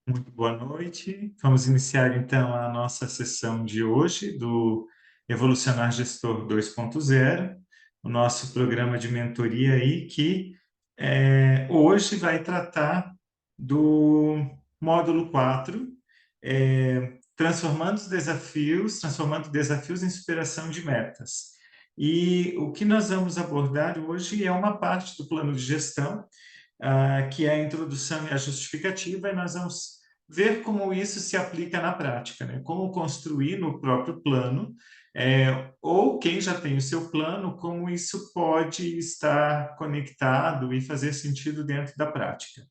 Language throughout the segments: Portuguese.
Muito boa noite. Vamos iniciar então a nossa sessão de hoje do Evolucionar Gestor 2.0, o nosso programa de mentoria aí que hoje vai tratar do módulo 4, transformando desafios em superação de metas. E o que nós vamos abordar hoje é uma parte do plano de gestão, que é a introdução e a justificativa, e nós vamos ver como isso se aplica na prática, né? Como construir no próprio plano, ou quem já tem o seu plano, como isso pode estar conectado e fazer sentido dentro da prática,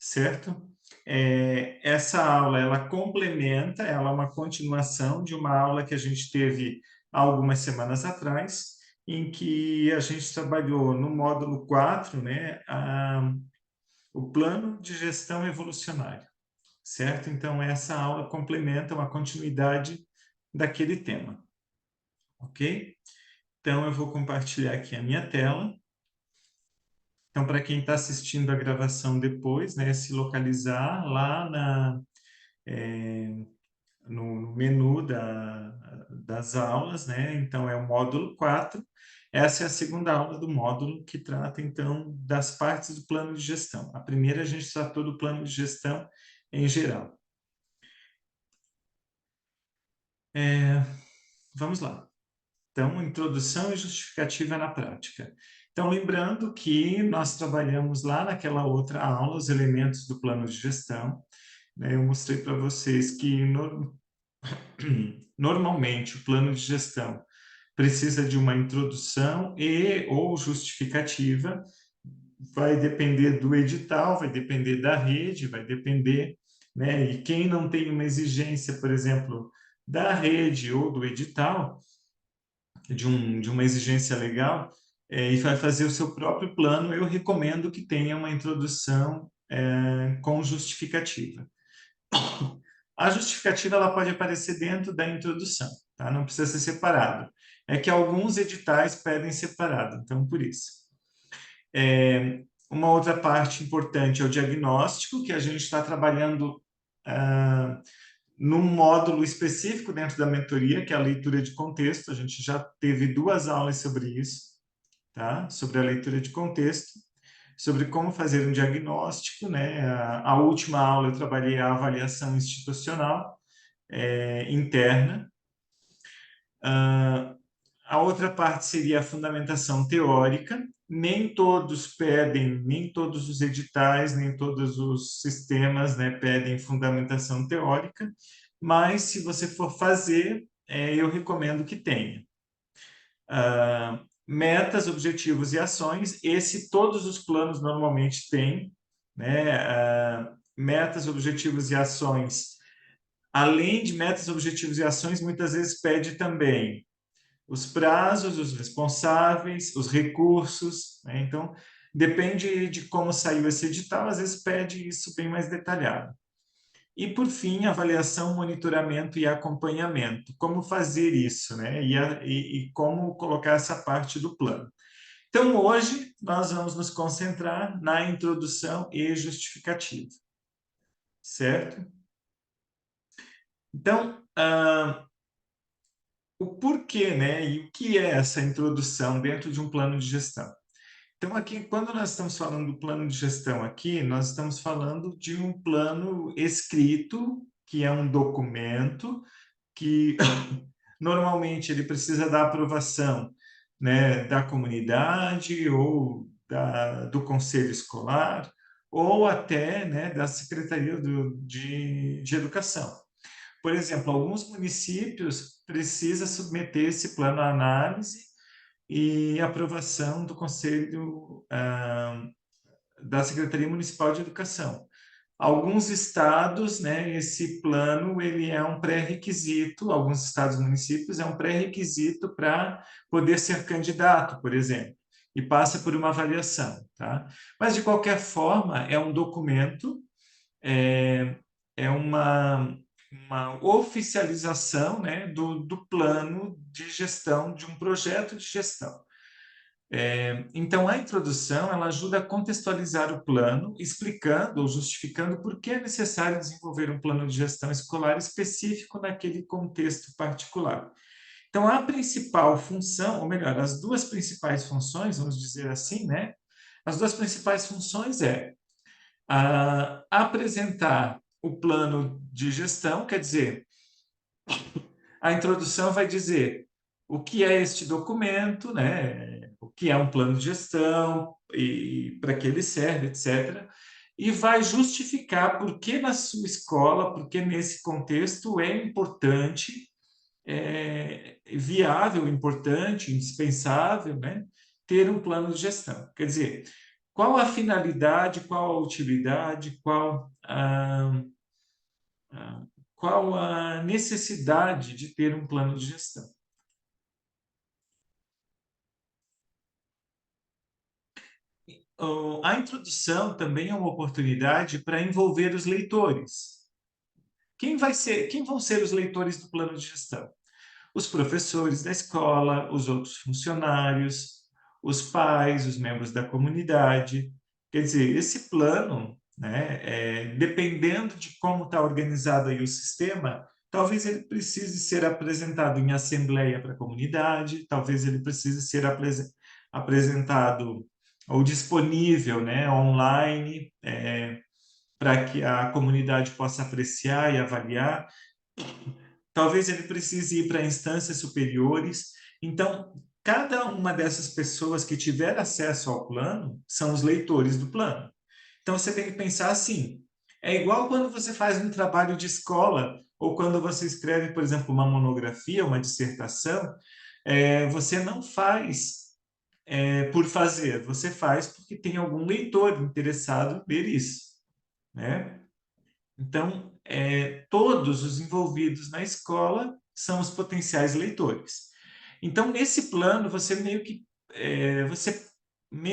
certo? Essa aula, ela complementa, ela é uma continuação de uma aula que a gente teve há algumas semanas atrás, em que a gente trabalhou no módulo 4, né, o plano de gestão evolucionário, certo? Então, essa aula complementa uma continuidade daquele tema, ok? Então, eu vou compartilhar aqui a minha tela. Então, para quem está assistindo a gravação depois, né, se localizar lá no menu das aulas, né? Então, é o módulo 4. Essa é a segunda aula do módulo que trata, então, das partes do plano de gestão. A primeira, a gente tratou do plano de gestão em geral. Vamos lá. Então, introdução e justificativa na prática. Então, lembrando que nós trabalhamos lá naquela outra aula os elementos do plano de gestão, né? Eu mostrei para vocês que normalmente o plano de gestão precisa de uma introdução e ou justificativa, vai depender do edital, vai depender da rede, vai depender, né? E quem não tem uma exigência, por exemplo, da rede ou do edital, de uma exigência legal, e vai fazer o seu próprio plano, eu recomendo que tenha uma introdução com justificativa. A justificativa ela pode aparecer dentro da introdução, tá? Não precisa ser separado. É que alguns editais pedem separado, então por isso. Uma outra parte importante é o diagnóstico, que a gente está trabalhando num módulo específico dentro da mentoria, que é a leitura de contexto. A gente já teve 2 aulas sobre isso, tá? Sobre a leitura de contexto, sobre como fazer um diagnóstico, né? A última aula eu trabalhei a avaliação institucional interna. A outra parte seria a fundamentação teórica. Nem todos pedem, nem todos os editais, nem todos os sistemas, né, pedem fundamentação teórica, mas se você for fazer, eu recomendo que tenha. Metas, objetivos e ações, esse todos os planos normalmente têm, né? Metas, objetivos e ações. Além de metas, objetivos e ações, muitas vezes pede também os prazos, os responsáveis, os recursos, né? Então, depende de como saiu esse edital, às vezes pede isso bem mais detalhado. E, por fim, avaliação, monitoramento e acompanhamento. Como fazer isso, né? E como colocar essa parte do plano. Então, hoje, nós vamos nos concentrar na introdução e justificativa, certo? Então, o porquê, né? E o que é essa introdução dentro de um plano de gestão? Então, aqui, quando nós estamos falando do plano de gestão aqui, nós estamos falando de um plano escrito, que é um documento que normalmente ele precisa da aprovação, né, da comunidade ou do conselho escolar ou até, né, da Secretaria de Educação. Por exemplo, alguns municípios precisam submeter esse plano à análise e aprovação do Conselho da Secretaria Municipal de Educação. Alguns estados, né, esse plano ele é um pré-requisito, alguns estados e municípios é um pré-requisito para poder ser candidato, por exemplo, e passa por uma avaliação, tá? Mas de qualquer forma é um documento, é, é uma oficialização, né, do plano de gestão de um projeto de gestão. Então, a introdução, ela ajuda a contextualizar o plano, explicando ou justificando por que é necessário desenvolver um plano de gestão escolar específico naquele contexto particular. Então, a principal função, ou melhor, as duas principais funções, vamos dizer assim, né? As duas principais funções apresentar o plano de gestão, quer dizer, a introdução vai dizer o que é este documento, né? O que é um plano de gestão e para que ele serve, etc. E vai justificar por que na sua escola, por que nesse contexto é importante, viável, importante, indispensável, né? Ter um plano de gestão. Quer dizer, qual a finalidade, qual a utilidade, qual a necessidade de ter um plano de gestão. A introdução também é uma oportunidade para envolver os leitores. Quem vão ser os leitores do plano de gestão? Os professores da escola, os outros funcionários, os pais, os membros da comunidade. Quer dizer, esse plano, né, dependendo de como está organizado aí o sistema, talvez ele precise ser apresentado em assembleia para a comunidade, talvez ele precise ser apresentado ou disponível, né, online, para que a comunidade possa apreciar e avaliar. Talvez ele precise ir para instâncias superiores. Então, cada uma dessas pessoas que tiver acesso ao plano são os leitores do plano. Então, você tem que pensar assim: é igual quando você faz um trabalho de escola, ou quando você escreve, por exemplo, uma monografia, uma dissertação, você não faz por fazer, você faz porque tem algum leitor interessado em ler isso, né? Então, todos os envolvidos na escola são os potenciais leitores. Então, nesse plano, você meio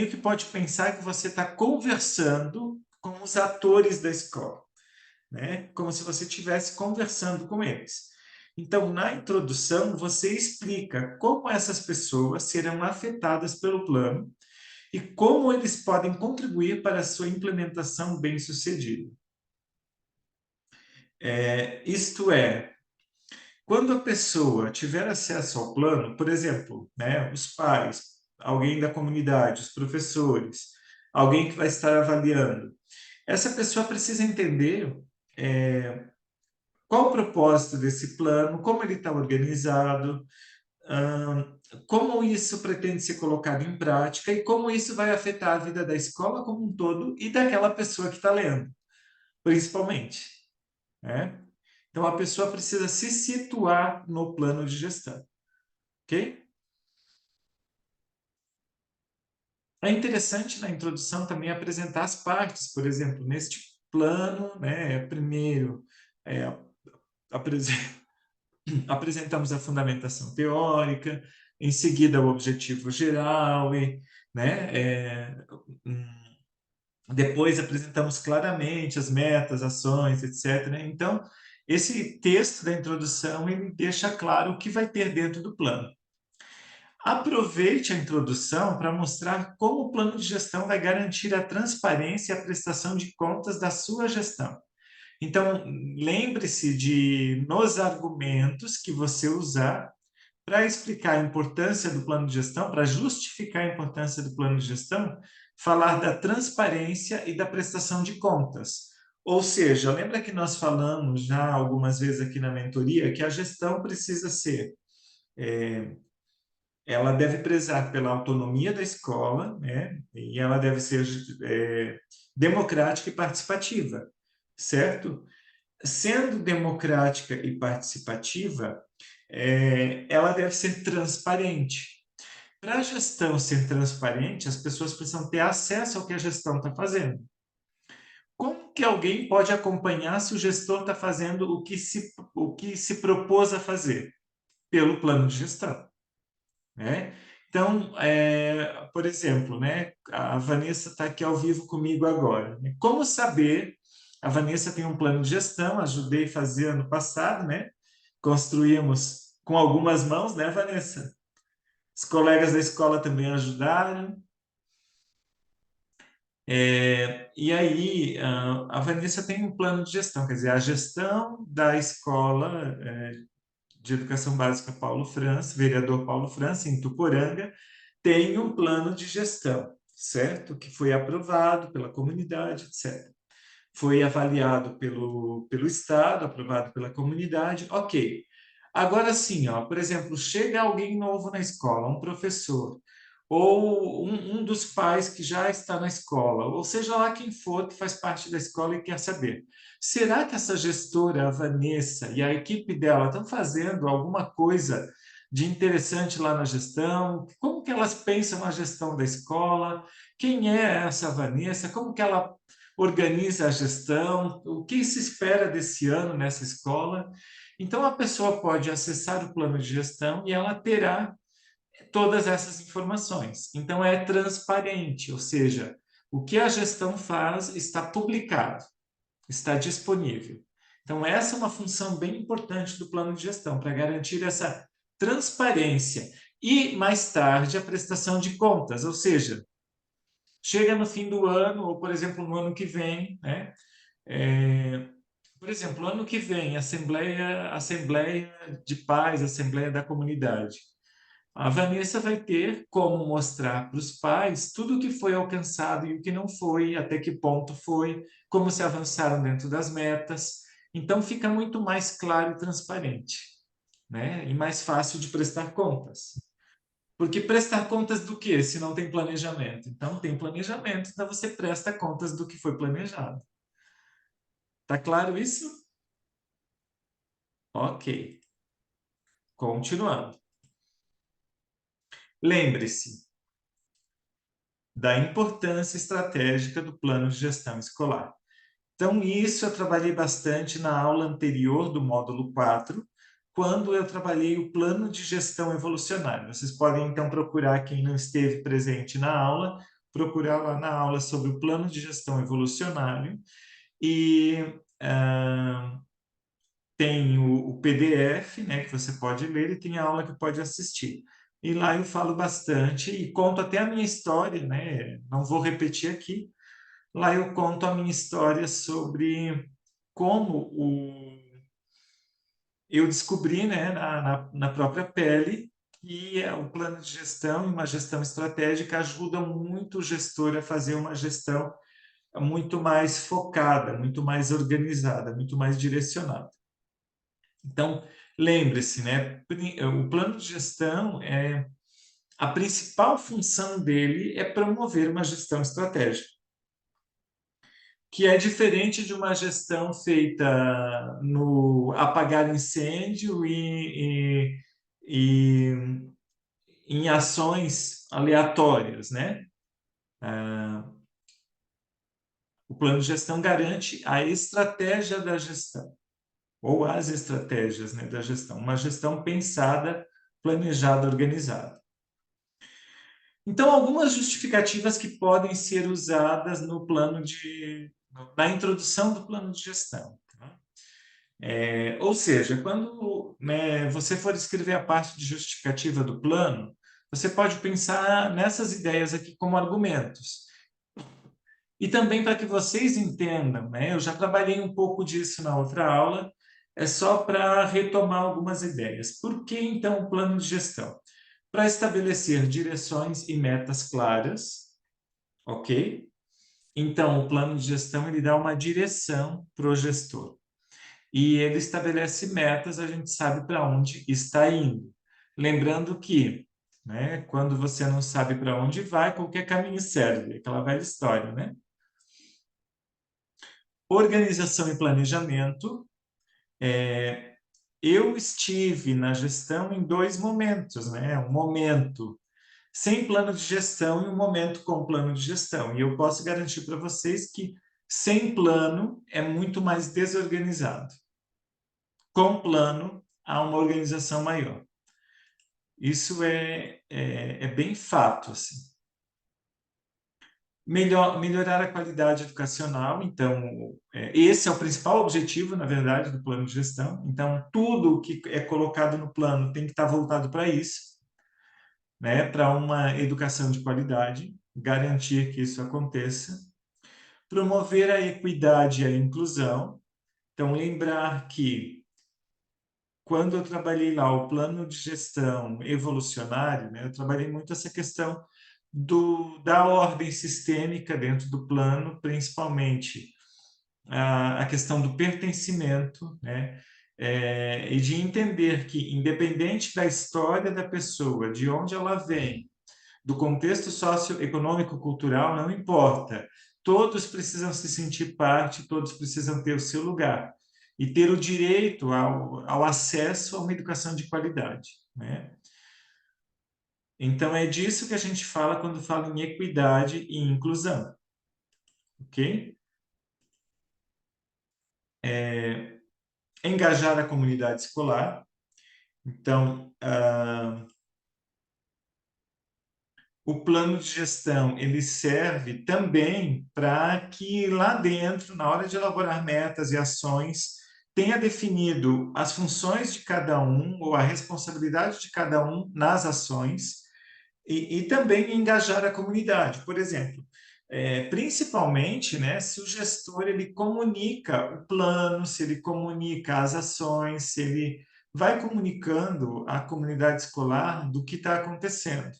que pode pensar que você está conversando com os atores da escola, né? Como se você estivesse conversando com eles. Então, na introdução, você explica como essas pessoas serão afetadas pelo plano e como eles podem contribuir para a sua implementação bem-sucedida. Isto é, quando a pessoa tiver acesso ao plano, por exemplo, né, os pais, alguém da comunidade, os professores, alguém que vai estar avaliando, essa pessoa precisa entender qual o propósito desse plano, como ele está organizado, como isso pretende ser colocado em prática e como isso vai afetar a vida da escola como um todo e daquela pessoa que está lendo, principalmente, né? Então, a pessoa precisa se situar no plano de gestão, ok? É interessante na introdução também apresentar as partes, por exemplo, neste plano, né, primeiro é, apresen apresentamos a fundamentação teórica, em seguida o objetivo geral, né, depois apresentamos claramente as metas, ações, etc. Então, esse texto da introdução ele deixa claro o que vai ter dentro do plano. Aproveite a introdução para mostrar como o plano de gestão vai garantir a transparência e a prestação de contas da sua gestão. Então, lembre-se de, nos argumentos que você usar, para explicar a importância do plano de gestão, para justificar a importância do plano de gestão, falar da transparência e da prestação de contas. Ou seja, lembra que nós falamos já algumas vezes aqui na mentoria que a gestão precisa ser ela deve prezar pela autonomia da escola, né? E ela deve ser democrática e participativa, certo? Sendo democrática e participativa, ela deve ser transparente. Para a gestão ser transparente, as pessoas precisam ter acesso ao que a gestão está fazendo. Como que alguém pode acompanhar se o gestor está fazendo o que se propôs a fazer? Pelo plano de gestão, né? Então, por exemplo, né, a Vanessa está aqui ao vivo comigo agora, né? Como saber? A Vanessa tem um plano de gestão, ajudei a fazer ano passado, né? Construímos com algumas mãos, né, Vanessa? Os colegas da escola também ajudaram. E aí, a Vanessa tem um plano de gestão, quer dizer, a gestão da escola de educação básica Paulo França, vereador Paulo França, em Tuporanga, tem um plano de gestão, certo? Que foi aprovado pela comunidade, etc. Foi avaliado pelo Estado, aprovado pela comunidade, ok. Agora sim, ó, por exemplo, chega alguém novo na escola, um professor, ou um dos pais que já está na escola, ou seja lá quem for que faz parte da escola e quer saber. Será que essa gestora, a Vanessa, e a equipe dela estão fazendo alguma coisa de interessante lá na gestão? Como que elas pensam na gestão da escola? Quem é essa Vanessa? Como que ela organiza a gestão? O que se espera desse ano nessa escola? Então, a pessoa pode acessar o plano de gestão e ela terá todas essas informações. Então, é transparente, ou seja, o que a gestão faz está publicado, está disponível. Então, essa é uma função bem importante do plano de gestão, para garantir essa transparência. E, mais tarde, a prestação de contas, ou seja, chega no fim do ano, ou, por exemplo, no ano que vem, né? Por exemplo, ano que vem, Assembleia de Pais, Assembleia da Comunidade. A Vanessa vai ter como mostrar para os pais tudo o que foi alcançado e o que não foi, até que ponto foi, como se avançaram dentro das metas. Então, fica muito mais claro e transparente, né? E mais fácil de prestar contas. Porque prestar contas do quê, se não tem planejamento? Então, tem planejamento, então você presta contas do que foi planejado. Tá claro isso? Ok. Continuando. Lembre-se da importância estratégica do plano de gestão escolar. Então, isso eu trabalhei bastante na aula anterior do módulo 4, quando eu trabalhei o plano de gestão evolucionário. Vocês podem, então, procurar, quem não esteve presente na aula, procurar lá na aula sobre o plano de gestão evolucionário e tem o PDF, né, que você pode ler, e tem a aula que pode assistir. E lá eu falo bastante e conto até a minha história, né? Não vou repetir aqui. Lá eu conto a minha história sobre como eu descobri, né, na própria pele, que o plano de gestão e uma gestão estratégica ajudam muito o gestor a fazer uma gestão muito mais focada, muito mais organizada, muito mais direcionada. Então, lembre-se, né, o plano de gestão a principal função dele é promover uma gestão estratégica, que é diferente de uma gestão feita no apagar incêndio e em ações aleatórias, né? O plano de gestão garante a estratégia da gestão, ou as estratégias, né, da gestão, uma gestão pensada, planejada, organizada. Então, algumas justificativas que podem ser usadas no plano na introdução do plano de gestão. Tá? Ou seja, quando, né, você for escrever a parte de justificativa do plano, você pode pensar nessas ideias aqui como argumentos. E também para que vocês entendam, né, eu já trabalhei um pouco disso na outra aula, é só para retomar algumas ideias. Por que, então, o plano de gestão? Para estabelecer direções e metas claras, ok? Então, o plano de gestão ele dá uma direção para o gestor. E ele estabelece metas, a gente sabe para onde está indo. Lembrando que, né, quando você não sabe para onde vai, qualquer caminho serve, aquela velha história, né? Organização e planejamento. Eu estive na gestão em dois momentos, né? Um momento sem plano de gestão e um momento com plano de gestão. E eu posso garantir para vocês que sem plano é muito mais desorganizado. Com plano, há uma organização maior. Isso é bem fato, assim. Melhorar a qualidade educacional, então, esse é o principal objetivo, na verdade, do plano de gestão. Então, tudo que é colocado no plano tem que estar voltado para isso. né, para uma educação de qualidade, garantir que isso aconteça, promover a equidade e a inclusão. Então, lembrar que quando eu trabalhei lá o plano de gestão evolucionário, né, eu trabalhei muito essa questão da ordem sistêmica dentro do plano, principalmente a questão do pertencimento, né? E de entender que, independente da história da pessoa, de onde ela vem, do contexto socioeconômico, cultural, não importa. Todos precisam se sentir parte, todos precisam ter o seu lugar e ter o direito ao acesso a uma educação de qualidade, né? Então, é disso que a gente fala quando fala em equidade e inclusão, ok? Engajar a comunidade escolar. Então, o plano de gestão ele serve também para que lá dentro, na hora de elaborar metas e ações, tenha definido as funções de cada um ou a responsabilidade de cada um nas ações e também engajar a comunidade. Por exemplo, principalmente, né, se o gestor ele comunica o plano, se ele comunica as ações, se ele vai comunicando à comunidade escolar do que está acontecendo.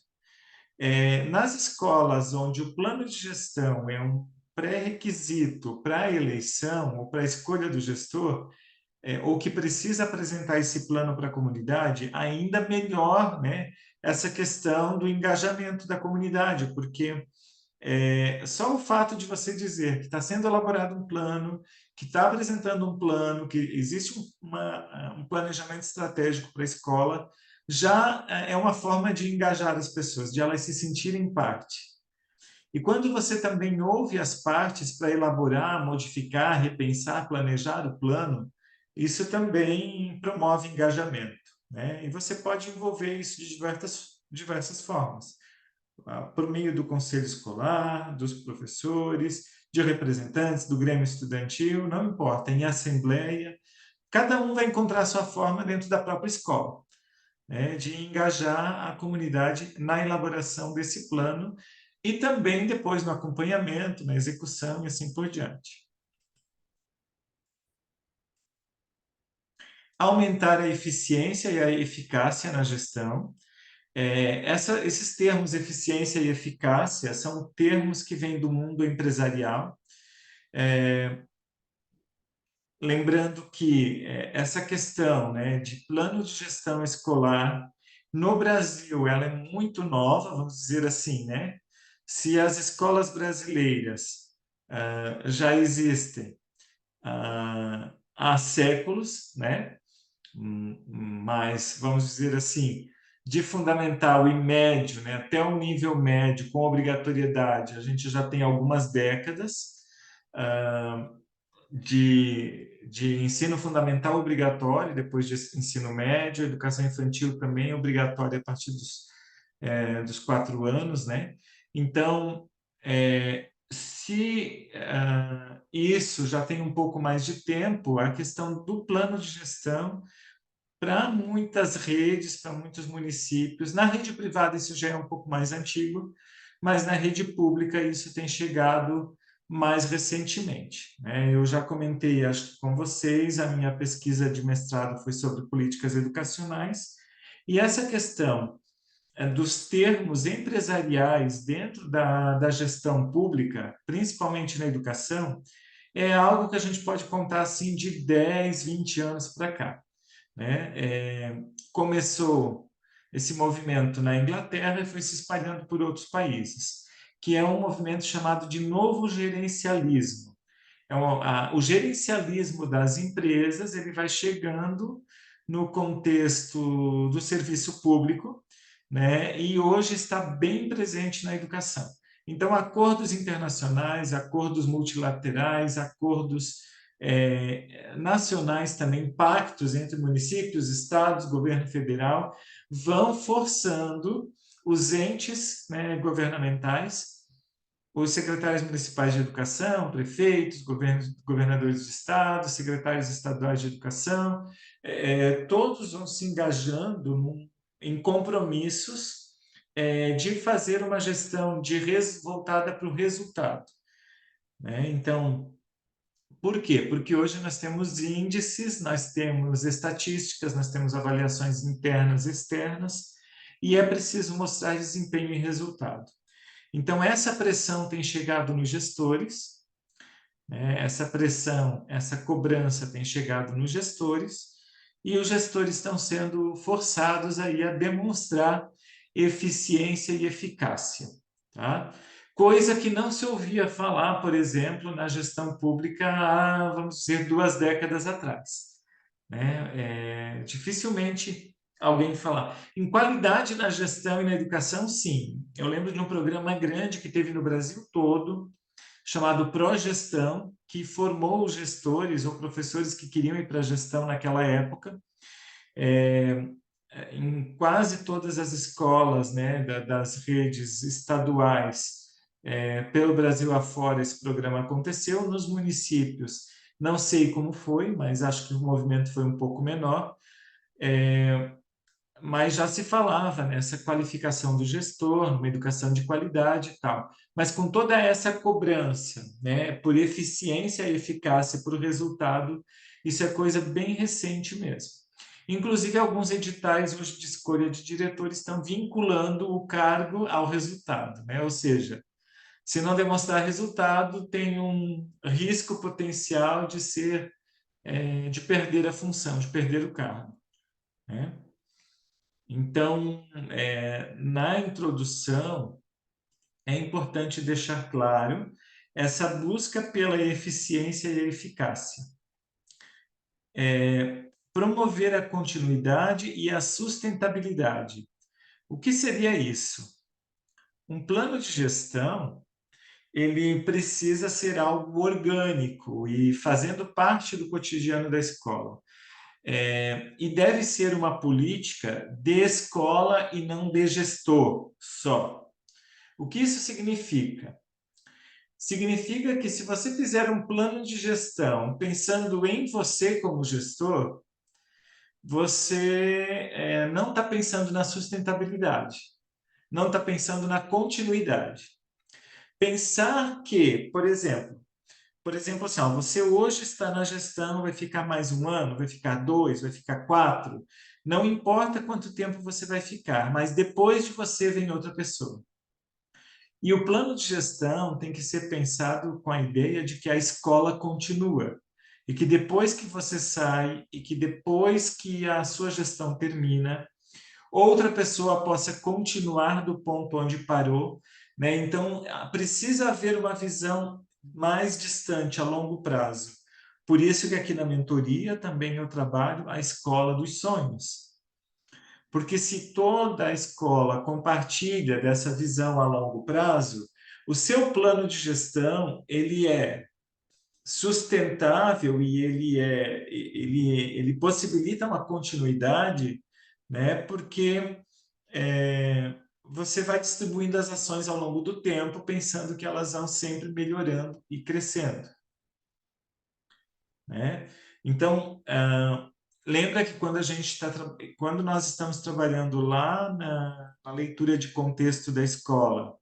Nas escolas onde o plano de gestão é um pré-requisito para a eleição ou para a escolha do gestor, ou que precisa apresentar esse plano para a comunidade, ainda melhor, né, essa questão do engajamento da comunidade, porque só o fato de você dizer que está sendo elaborado um plano, que está apresentando um plano, que existe um planejamento estratégico para a escola, já é uma forma de engajar as pessoas, de elas se sentirem parte. E quando você também ouve as partes para elaborar, modificar, repensar, planejar o plano, isso também promove engajamento, né? E você pode envolver isso de diversas formas por meio do conselho escolar, dos professores, de representantes do Grêmio Estudantil, não importa, em assembleia, cada um vai encontrar a sua forma dentro da própria escola, né, de engajar a comunidade na elaboração desse plano e também depois no acompanhamento, na execução e assim por diante. Aumentar a eficiência e a eficácia na gestão. Esses termos eficiência e eficácia são termos que vêm do mundo empresarial. Lembrando que essa questão, né, de plano de gestão escolar no Brasil, ela é muito nova, vamos dizer assim, né? Se as escolas brasileiras já existem há séculos, né? Mas vamos dizer assim, de fundamental e médio, né, até o nível médio com obrigatoriedade, a gente já tem algumas décadas. De ensino fundamental obrigatório, depois de ensino médio, educação infantil também obrigatória a partir dos 4 anos, né? Então, se isso já tem um pouco mais de tempo, a questão do plano de gestão para muitas redes, para muitos municípios. Na rede privada isso já é um pouco mais antigo, mas na rede pública isso tem chegado mais recentemente, né? Eu já comentei, acho que com vocês, a minha pesquisa de mestrado foi sobre políticas educacionais, e essa questão dos termos empresariais dentro da gestão pública, principalmente na educação, é algo que a gente pode contar assim de 10, 20 anos para cá, né? Começou esse movimento na Inglaterra e foi se espalhando por outros países, que é um movimento chamado de novo gerencialismo. O gerencialismo das empresas ele vai chegando no contexto do serviço público, né? E hoje está bem presente na educação. Então, acordos internacionais, acordos multilaterais, acordos nacionais também, pactos entre municípios, estados, governo federal, vão forçando os entes, né, governamentais, os secretários municipais de educação, prefeitos, governadores de estado, secretários estaduais de educação, todos vão se engajando em compromissos de fazer uma gestão voltada para o resultado, né? Então, por quê? Porque hoje nós temos índices, nós temos estatísticas, nós temos avaliações internas e externas, e é preciso mostrar desempenho e resultado. Então, essa pressão tem chegado nos gestores, né? Essa pressão, essa cobrança tem chegado nos gestores, e os gestores estão sendo forçados aí a demonstrar eficiência e eficácia, tá? Coisa que não se ouvia falar, por exemplo, na gestão pública há, vamos dizer, 2 décadas atrás, né? Dificilmente alguém falar. Em qualidade na gestão e na educação, sim. Eu lembro de um programa grande que teve no Brasil todo, chamado Progestão, que formou os gestores ou professores que queriam ir para a gestão naquela época. É, em quase todas as escolas, né, das redes estaduais, pelo Brasil afora, esse programa aconteceu. Nos municípios, não sei como foi, mas acho que o movimento foi um pouco menor. Mas já se falava nessa qualificação do gestor, numa educação de qualidade e tal. Mas com toda essa cobrança, né, por eficiência e eficácia, por resultado, isso é coisa bem recente mesmo. Inclusive, alguns editais hoje de escolha de diretor estão vinculando o cargo ao resultado, né? Ou seja, se não demonstrar resultado, tem um risco potencial de ser, de perder a função, de perder o cargo, né? Então, na introdução, é importante deixar claro essa busca pela eficiência e eficácia. Promover a continuidade e a sustentabilidade. O que seria isso? Um plano de gestão, ele precisa ser algo orgânico e fazendo parte do cotidiano da escola. E deve ser uma política de escola e não de gestor só. O que isso significa? Significa que se você fizer um plano de gestão pensando em você como gestor, você não está pensando na sustentabilidade, não está pensando na continuidade. Pensar que, por exemplo, assim, ó, você hoje está na gestão, vai ficar mais 1 ano, vai ficar 2, vai ficar 4, não importa quanto tempo você vai ficar, mas depois de você vem outra pessoa. E o plano de gestão tem que ser pensado com a ideia de que a escola continua. E que depois que você sai, e que depois que a sua gestão termina, outra pessoa possa continuar do ponto onde parou, né? Então, precisa haver uma visão mais distante, a longo prazo. Por isso que aqui na mentoria também eu trabalho a escola dos sonhos. Porque se toda a escola compartilha dessa visão a longo prazo, o seu plano de gestão, ele é sustentável e ele possibilita uma continuidade, né? Porque você vai distribuindo as ações ao longo do tempo, pensando que elas vão sempre melhorando e crescendo, né? Então, lembra que quando nós estamos trabalhando lá na leitura de contexto da escola,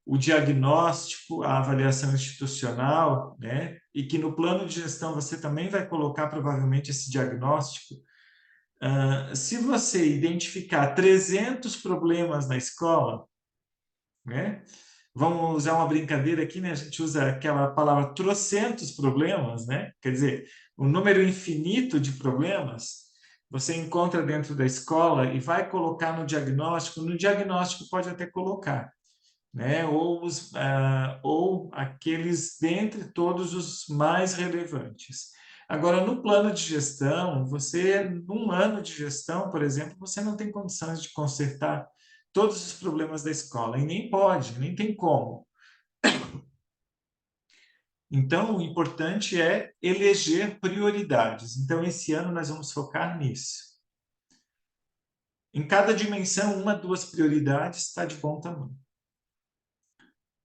o diagnóstico, a avaliação institucional, né? E que no plano de gestão você também vai colocar provavelmente esse diagnóstico. Se você identificar 300 problemas na escola, né? Vamos usar uma brincadeira aqui, né? A gente usa aquela palavra trocentos problemas, né? Quer dizer, um número infinito de problemas você encontra dentro da escola e vai colocar no diagnóstico. No diagnóstico pode até colocar, né? Ou aqueles dentre todos os mais relevantes. Agora, no plano de gestão, num ano de gestão, por exemplo, você não tem condições de consertar todos os problemas da escola, e nem pode, nem tem como. Então, o importante é eleger prioridades. Então, esse ano nós vamos focar nisso. Em cada dimensão, 1, 2 prioridades está de bom tamanho,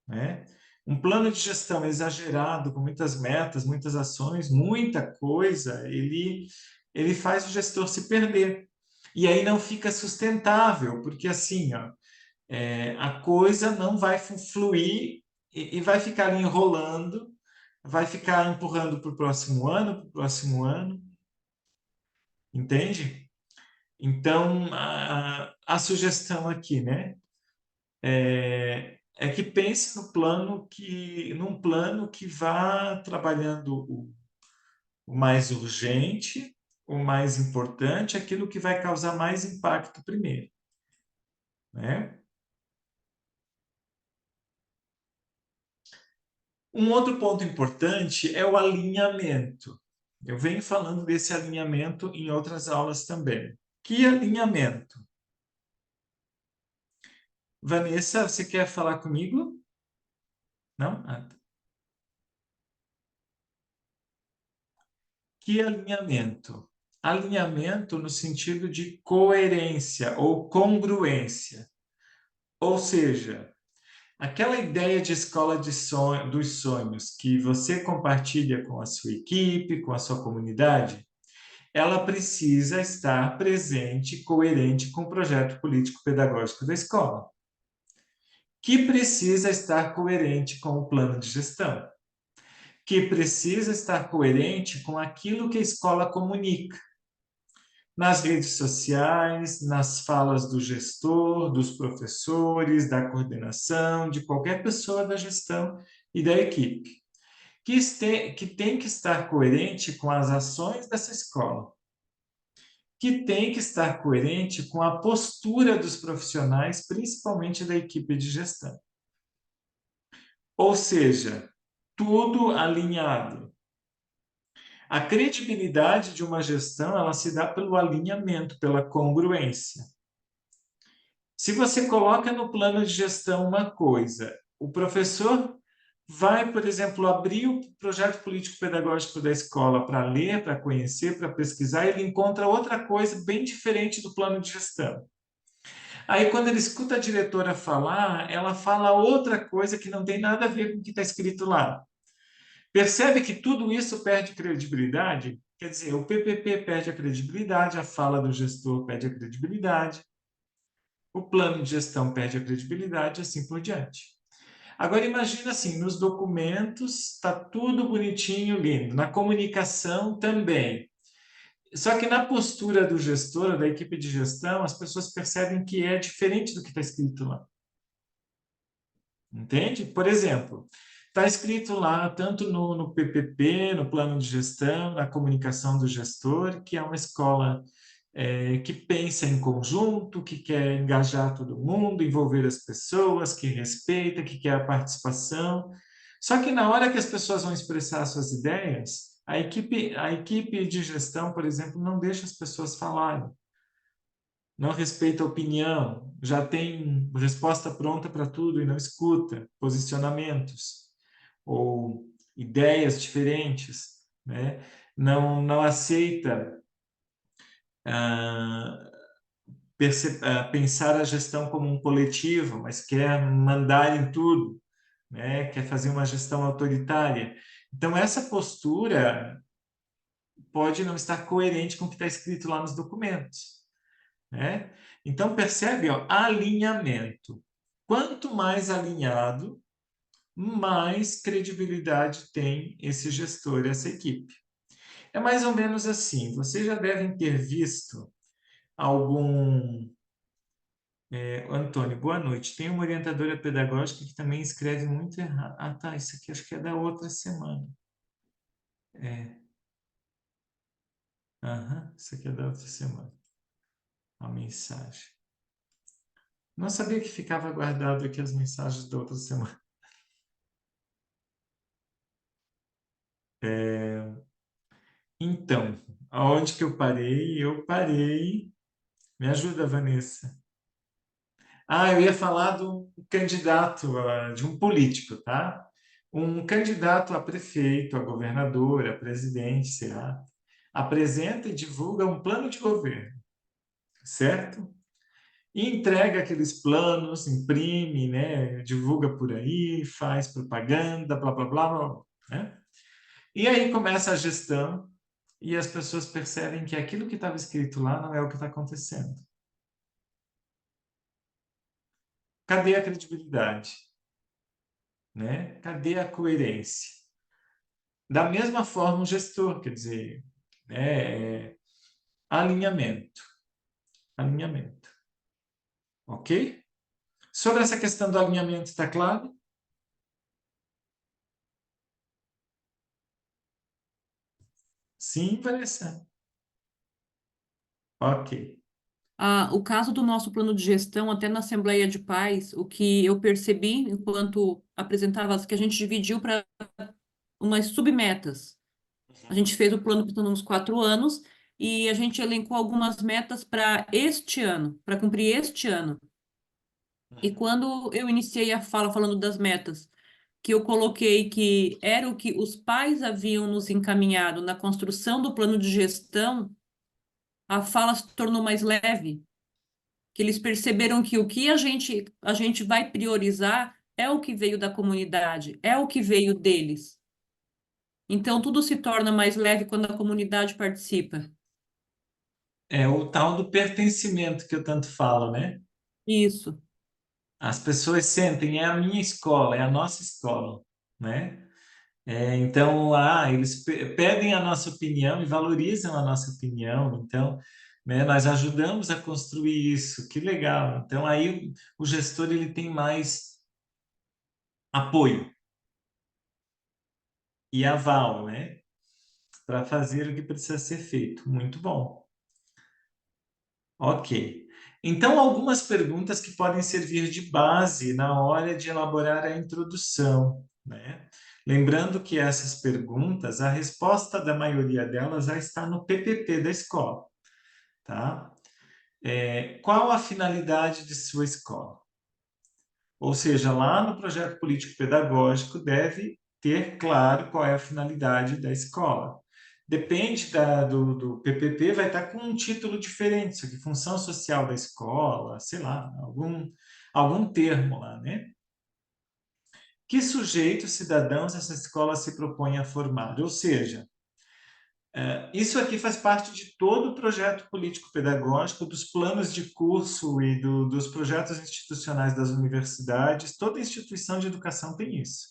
né? Um plano de gestão exagerado, com muitas metas, muitas ações, muita coisa, ele faz o gestor se perder. E aí não fica sustentável, porque assim, ó, A coisa não vai fluir e vai ficar ali enrolando, vai ficar empurrando para o próximo ano, entende? Então, a sugestão aqui, né, é que pense no plano num plano que vá trabalhando o mais urgente, o mais importante, aquilo que vai causar mais impacto primeiro, né? Um outro ponto importante é o alinhamento. Eu venho falando desse alinhamento em outras aulas também. Que alinhamento? Vanessa, você quer falar comigo? Não? Tá. Que alinhamento? Alinhamento no sentido de coerência ou congruência. Ou seja, aquela ideia de escola dos sonhos que você compartilha com a sua equipe, com a sua comunidade, ela precisa estar presente, coerente com o projeto político-pedagógico da escola, que precisa estar coerente com o plano de gestão, que precisa estar coerente com aquilo que a escola comunica nas redes sociais, nas falas do gestor, dos professores, da coordenação, de qualquer pessoa da gestão e da equipe, que tem que estar coerente com as ações dessa escola, que tem que estar coerente com a postura dos profissionais, principalmente da equipe de gestão. Ou seja, tudo alinhado. A credibilidade de uma gestão, ela se dá pelo alinhamento, pela congruência. Se você coloca no plano de gestão uma coisa, o professor vai, por exemplo, abrir o projeto político-pedagógico da escola para ler, para conhecer, para pesquisar, e ele encontra outra coisa bem diferente do plano de gestão. Aí, quando ele escuta a diretora falar, ela fala outra coisa que não tem nada a ver com o que está escrito lá. Percebe que tudo isso perde credibilidade? Quer dizer, o PPP perde a credibilidade, a fala do gestor perde a credibilidade, o plano de gestão perde a credibilidade, e assim por diante. Agora, imagina assim, nos documentos está tudo bonitinho, lindo. Na comunicação também. Só que na postura do gestor, da equipe de gestão, as pessoas percebem que é diferente do que está escrito lá. Entende? Por exemplo, está escrito lá, tanto no PPP, no plano de gestão, na comunicação do gestor, que é uma escola que pensa em conjunto, que quer engajar todo mundo, envolver as pessoas, que respeita, que quer a participação. Só que na hora que as pessoas vão expressar suas ideias, a equipe de gestão, por exemplo, não deixa as pessoas falarem, não respeita a opinião, já tem resposta pronta para tudo e não escuta posicionamentos ou ideias diferentes, né? Não aceita ah, pensar a gestão como um coletivo, mas quer mandar em tudo, né? Quer fazer uma gestão autoritária. Então, essa postura pode não estar coerente com o que está escrito lá nos documentos, né? Então, percebe, ó, alinhamento. Quanto mais alinhado, mais credibilidade tem esse gestor, essa equipe. É mais ou menos assim. Vocês já devem ter visto algum. Antônio, boa noite. Tem uma orientadora pedagógica que também escreve muito errado. Ah, tá. Isso aqui acho que é da outra semana. É. Aham, isso aqui é da outra semana. A mensagem. Não sabia que ficava guardado aqui as mensagens da outra semana. Então, aonde que eu parei? Eu parei. Me ajuda, Vanessa. Ah, eu ia falar do candidato, de um político, tá? Um candidato a prefeito, a governador, a presidente, será? Apresenta e divulga um plano de governo, certo? E entrega aqueles planos, imprime, né? Divulga por aí, faz propaganda, blá, blá, blá, blá, né? E aí começa a gestão e as pessoas percebem que aquilo que estava escrito lá não é o que está acontecendo. Cadê a credibilidade? Né? Cadê a coerência? Da mesma forma, o gestor, quer dizer, né, alinhamento. Alinhamento. Ok? Sobre essa questão do alinhamento, está claro? Sim, Vanessa? Ok. O caso do nosso plano de gestão, até na Assembleia de Pais, o que eu percebi enquanto apresentava, que a gente dividiu para umas submetas. A gente fez o plano pensando nos 4 anos e a gente elencou algumas metas para este ano, para cumprir este ano. E quando eu iniciei a fala falando das metas, que eu coloquei que era o que os pais haviam nos encaminhado na construção do plano de gestão, a fala se tornou mais leve, que eles perceberam que o que a gente vai priorizar é o que veio da comunidade, é o que veio deles. Então tudo se torna mais leve quando a comunidade participa. É o tal do pertencimento que eu tanto falo, né? Isso. As pessoas sentem, é a minha escola, é a nossa escola, né? Então, eles pedem a nossa opinião e valorizam a nossa opinião. Então, né, nós ajudamos a construir isso. Que legal. Então, aí o gestor ele tem mais apoio e aval, né, para fazer o que precisa ser feito. Muito bom. Ok. Então, algumas perguntas que podem servir de base na hora de elaborar a introdução, né? Lembrando que essas perguntas, a resposta da maioria delas já está no PPP da escola, tá? Qual a finalidade de sua escola? Ou seja, lá no projeto político-pedagógico deve ter claro qual é a finalidade da escola. Depende do PPP, vai estar com um título diferente, isso aqui, função social da escola, sei lá, algum termo lá, né? Que sujeitos, cidadãos, essa escola se propõe a formar? Ou seja, isso aqui faz parte de todo o projeto político-pedagógico, dos planos de curso e dos projetos institucionais das universidades. Toda instituição de educação tem isso.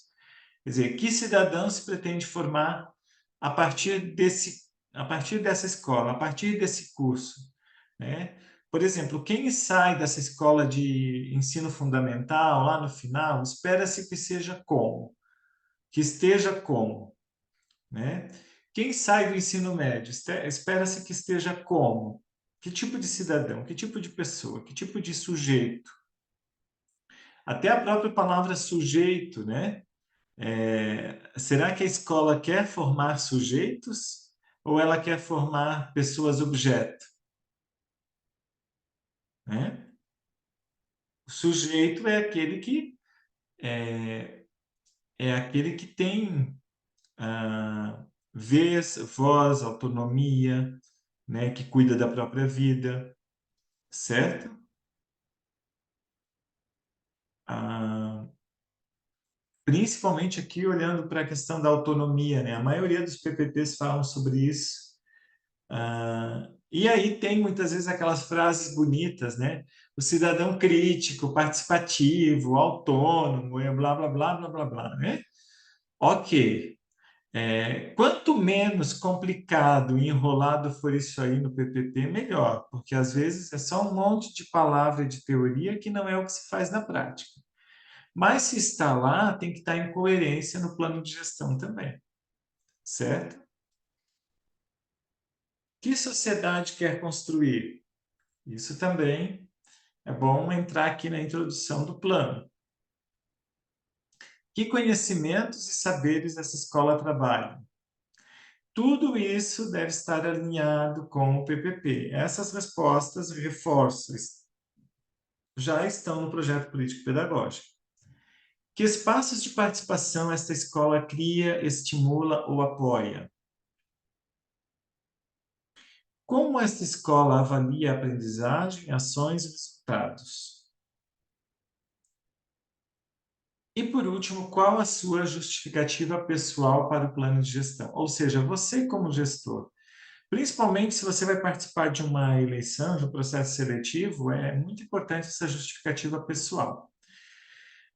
Quer dizer, que cidadão se pretende formar a partir a partir dessa escola, a partir desse curso, né? Por exemplo, quem sai dessa escola de ensino fundamental lá no final, espera-se que seja como, que esteja como, né? Quem sai do ensino médio, espera-se que esteja como? Que tipo de cidadão, que tipo de pessoa, que tipo de sujeito? Até a própria palavra sujeito, né? Será que a escola quer formar sujeitos ou ela quer formar pessoas objeto, né? O sujeito é aquele que tem vez, voz, autonomia, né? Que cuida da própria vida, certo? Ah, principalmente aqui olhando para a questão da autonomia, né? A maioria dos PPPs falam sobre isso. E aí tem muitas vezes aquelas frases bonitas, né? O cidadão crítico, participativo, autônomo, blá, blá, blá, blá, blá, blá, né? Ok. Quanto menos complicado e enrolado for isso aí no PPP, melhor, porque às vezes é só um monte de palavra de teoria que não é o que se faz na prática. Mas se está lá, tem que estar em coerência no plano de gestão também, certo? Que sociedade quer construir? Isso também é bom entrar aqui na introdução do plano. Que conhecimentos e saberes essa escola trabalha? Tudo isso deve estar alinhado com o PPP. Essas respostas, reforço, já estão no projeto político-pedagógico. Que espaços de participação esta escola cria, estimula ou apoia? Como esta escola avalia a aprendizagem, ações e resultados? E, por último, qual a sua justificativa pessoal para o plano de gestão? Ou seja, você como gestor, principalmente se você vai participar de uma eleição, de um processo seletivo, é muito importante essa justificativa pessoal.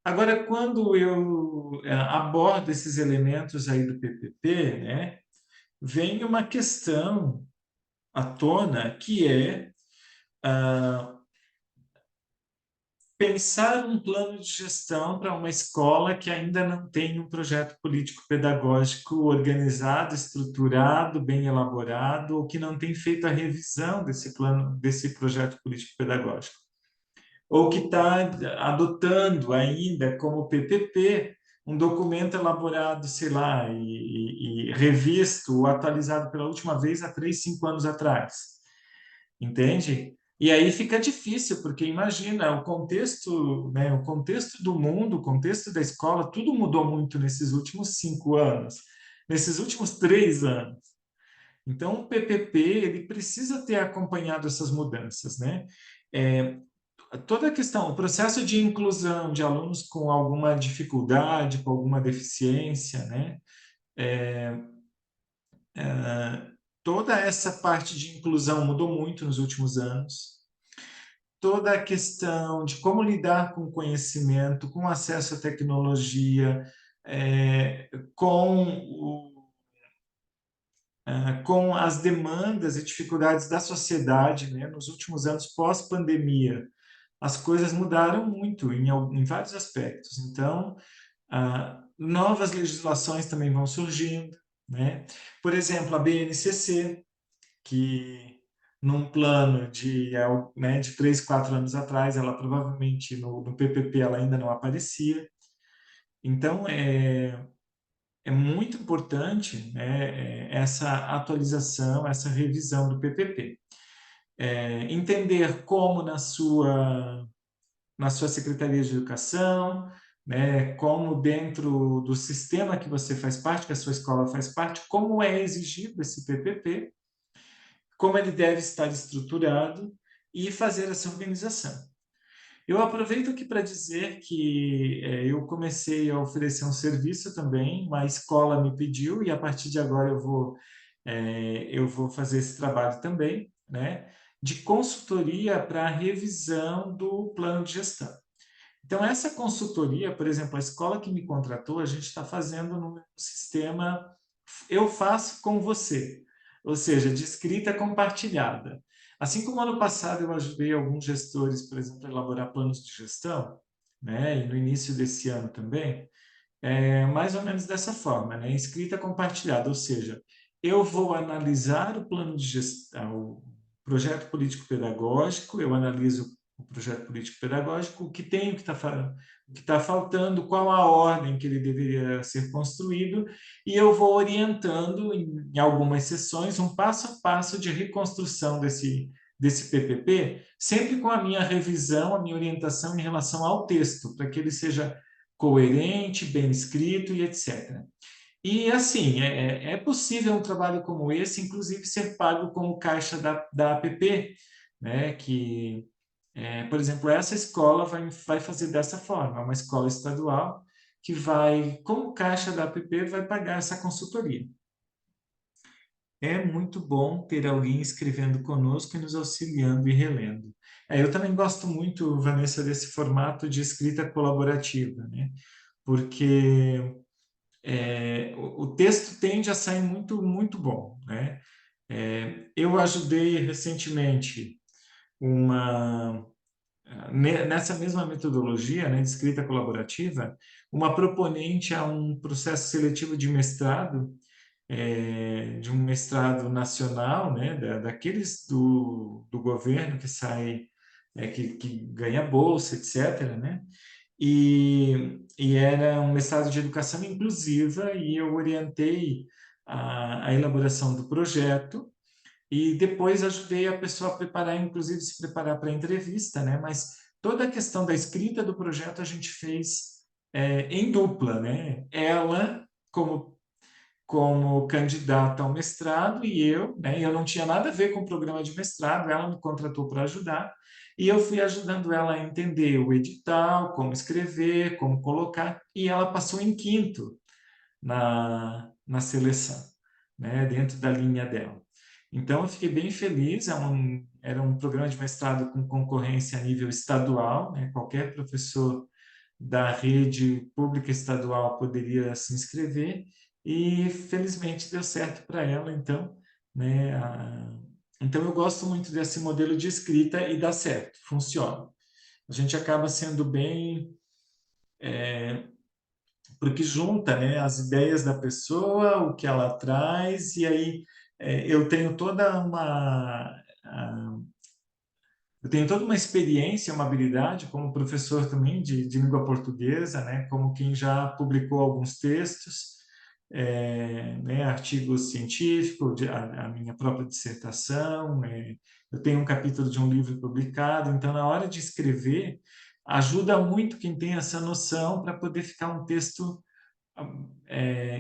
Agora, quando eu abordo esses elementos aí do PPP, né, vem uma questão à tona que é pensar um plano de gestão para uma escola que ainda não tem um projeto político-pedagógico organizado, estruturado, bem elaborado, ou que não tem feito a revisão desse plano, desse projeto político-pedagógico, ou que está adotando ainda como PPP um documento elaborado, sei lá, e revisto ou atualizado pela última vez há 3, 5 anos atrás. Entende? E aí fica difícil, porque imagina, o contexto, né, o contexto do mundo, o contexto da escola, tudo mudou muito nesses últimos 5 anos, nesses últimos 3 anos. Então, o PPP, ele precisa ter acompanhado essas mudanças, né? É, toda a questão, o processo de inclusão de alunos com alguma dificuldade, com alguma deficiência, né? Toda essa parte de inclusão mudou muito nos últimos anos. Toda a questão de como lidar com o conhecimento, com acesso à tecnologia, com, com as demandas e dificuldades da sociedade, né? Nos últimos anos pós-pandemia, as coisas mudaram muito em vários aspectos. Então, novas legislações também vão surgindo, né? Por exemplo, a BNCC, que num plano né, de 3, 4 anos atrás, ela provavelmente no PPP ela ainda não aparecia. Então, é muito importante, né, essa atualização, essa revisão do PPP. Entender como na sua Secretaria de Educação, né, como dentro do sistema que você faz parte, que a sua escola faz parte, como é exigido esse PPP, como ele deve estar estruturado e fazer essa organização. Eu aproveito aqui para dizer que eu comecei a oferecer um serviço também, uma escola me pediu e a partir de agora eu vou fazer esse trabalho também, né, de consultoria para a revisão do plano de gestão. Então, essa consultoria, por exemplo, a escola que me contratou, a gente está fazendo no sistema Eu Faço com Você, ou seja, de escrita compartilhada. Assim como ano passado eu ajudei alguns gestores, por exemplo, a elaborar planos de gestão, né, e no início desse ano também, mais ou menos dessa forma, né, escrita compartilhada, ou seja, eu vou analisar o plano de gestão, o projeto político-pedagógico, eu analiso o projeto político-pedagógico, o que tem, o que tá faltando, qual a ordem que ele deveria ser construído, e eu vou orientando em algumas sessões um passo a passo de reconstrução desse PPP, sempre com a minha revisão, a minha orientação em relação ao texto, para que ele seja coerente, bem escrito e etc. E assim, é possível um trabalho como esse, inclusive, ser pago como caixa da APP, né? Que, por exemplo, essa escola vai fazer dessa forma, uma escola estadual que vai, como caixa da APP, vai pagar essa consultoria. É muito bom ter alguém escrevendo conosco e nos auxiliando e relendo. Eu também gosto muito, Vanessa, desse formato de escrita colaborativa, né? Porque o texto tende a sair muito, muito bom, né? Eu ajudei recentemente uma nessa mesma metodologia, né, de escrita colaborativa, uma proponente a um processo seletivo de mestrado, de um mestrado nacional, né, daqueles do governo que sai, que ganha bolsa, etc., né? E era um mestrado de educação inclusiva e eu orientei a elaboração do projeto e depois ajudei a pessoa a preparar, inclusive se preparar para a entrevista, né? Mas toda a questão da escrita do projeto a gente fez em dupla, né? Ela como candidata ao mestrado e eu, né? Eu não tinha nada a ver com o programa de mestrado, ela me contratou para ajudar e eu fui ajudando ela a entender o edital, como escrever, como colocar, e ela passou em quinto na seleção, né? Dentro da linha dela. Então, eu fiquei bem feliz. Era um programa de mestrado com concorrência a nível estadual, né? Qualquer professor da rede pública estadual poderia se inscrever e felizmente deu certo para ela, então, né? Então eu gosto muito desse modelo de escrita e dá certo, funciona. A gente acaba sendo bem, porque junta, né, as ideias da pessoa, o que ela traz, e aí eu tenho toda eu tenho toda uma experiência, uma habilidade como professor também de língua portuguesa, né, como quem já publicou alguns textos, né, artigos científicos, a minha própria dissertação, eu tenho um capítulo de um livro publicado, então na hora de escrever ajuda muito quem tem essa noção para poder ficar um texto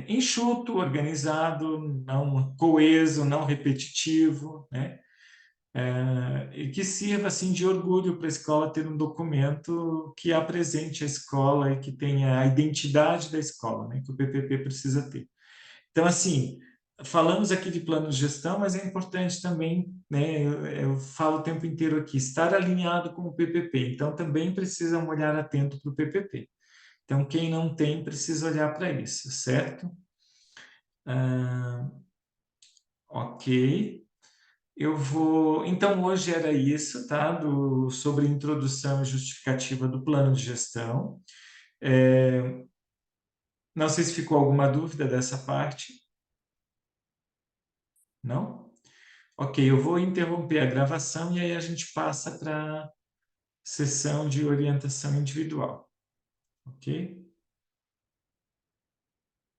enxuto, organizado, não coeso, não repetitivo, né? E que sirva assim de orgulho para a escola ter um documento que apresente a escola e que tenha a identidade da escola, né? Que o PPP precisa ter. Então, assim, falamos aqui de plano de gestão, mas é importante também, né? Eu falo o tempo inteiro aqui, estar alinhado com o PPP. Então, também precisa um olhar atento para o PPP. Então, quem não tem precisa olhar para isso, certo? Ah, ok. Eu vou. Então, hoje era isso, tá? Sobre introdução e justificativa do plano de gestão. Não sei se ficou alguma dúvida dessa parte. Não? Ok, eu vou interromper a gravação e aí a gente passa para a sessão de orientação individual. Ok?